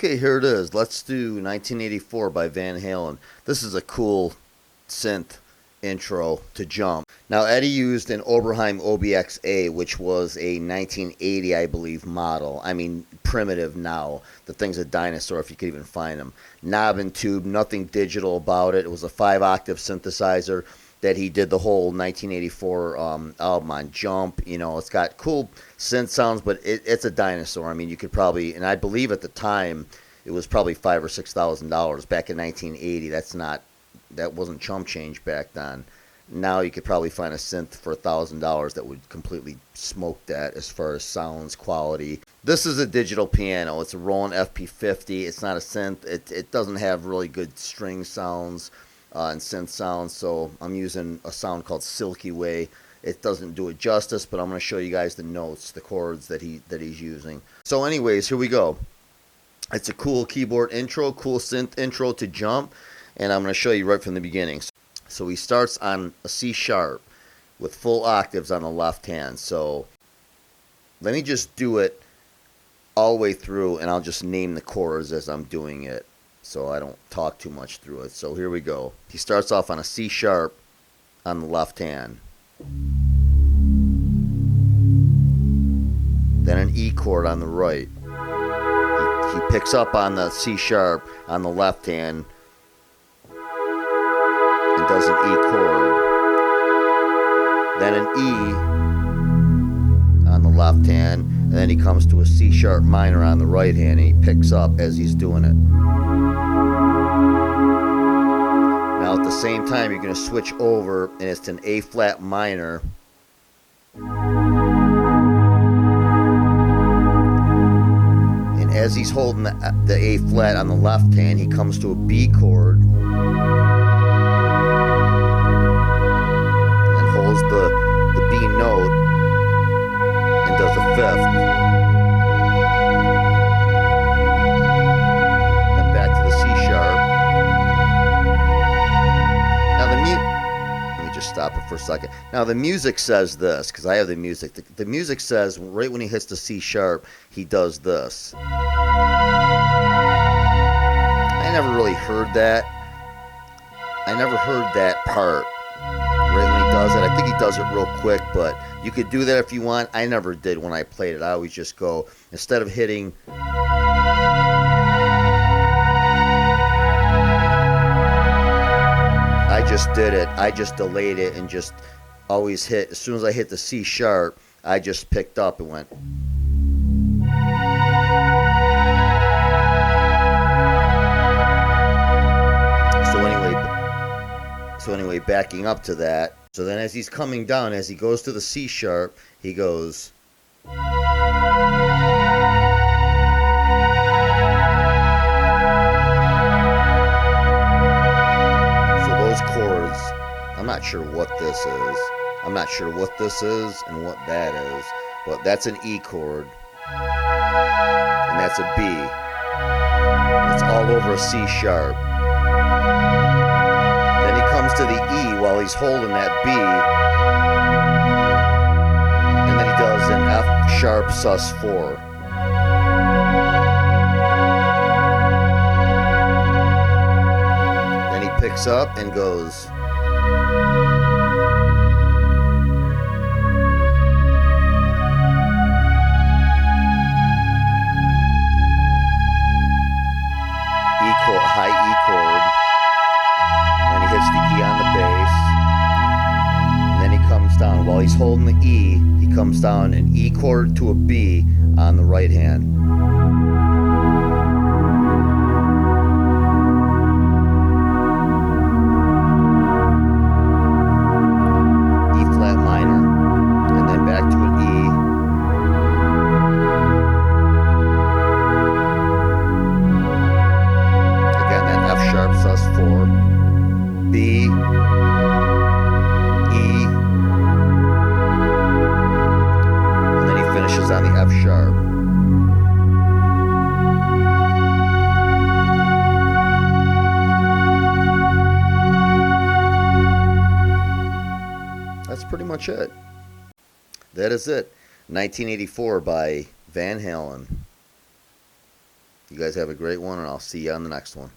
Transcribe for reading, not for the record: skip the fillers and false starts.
Okay, here it is. Let's do 1984 by Van Halen. This is a cool synth intro to Jump. Now, Eddie used an Oberheim OBX-A, which was a 1980, I believe, model. I mean, primitive now. The thing's a dinosaur if you could even find them. Knob and tube, nothing digital about it. It was a 5-octave synthesizer that he did the whole 1984 album on Jump. You know, it's got cool synth sounds, but it's a dinosaur. I mean, you could probably, and I believe at the time it was probably $5,000 or $6,000 back in 1980. That wasn't chump change back then. Now you could probably find a synth for $1,000 that would completely smoke that as far as sounds quality. This is a digital piano. It's a Roland FP50. It's not a synth. It doesn't have really good string sounds and synth sounds, so I'm using a sound called Silky Way. It doesn't do it justice, but I'm going to show you guys the notes, the chords that he's using. So anyways, here we go. It's a cool keyboard intro, cool synth intro to Jump, and I'm going to show you right from the beginning. So he starts on a C sharp with full octaves on the left hand. So let me just do it all the way through, and I'll just name the chords as I'm doing it, so I don't talk too much through it. So here we go. He starts off on a C sharp on the left hand, then an E chord on the right. He picks up on the C sharp on the left hand and does an E chord, then an E on the left hand, and then he comes to a C sharp minor on the right hand, and he picks up as he's doing it. Now at the same time, you're going to switch over, and it's an A flat minor. And as he's holding the A flat on the left hand, he comes to a B chord, and holds the B note and does a fifth. Then back to the C sharp. Let me just stop it for a second. Now the music says this, because I have the music. The music says right when he hits the C sharp, he does this. I never really heard that. I never heard that part right when he does it. I think he does it real quick, but you could do that if you want. I never did when I played it. I always just go, instead of hitting I just did it. I just delayed it and just always hit. As soon as I hit the C sharp, I just picked up and went. So anyway, backing up to that. So then as he's coming down, as he goes to the C sharp, he goes. Chords, I'm not sure what this is. I'm not sure what this is and what that is. But that's an E chord. And that's a B. It's all over a C sharp. Then he comes to the E while he's holding that B. And then he does an F sharp sus4. Picks up and goes. High E chord. Then he hits the E on the bass. And then he comes down. While he's holding the E, he comes down an E chord to a B on the right hand. B, E, and then he finishes on the F sharp. That's pretty much it. That is it. 1984 by Van Halen. You guys have a great one, and I'll see you on the next one.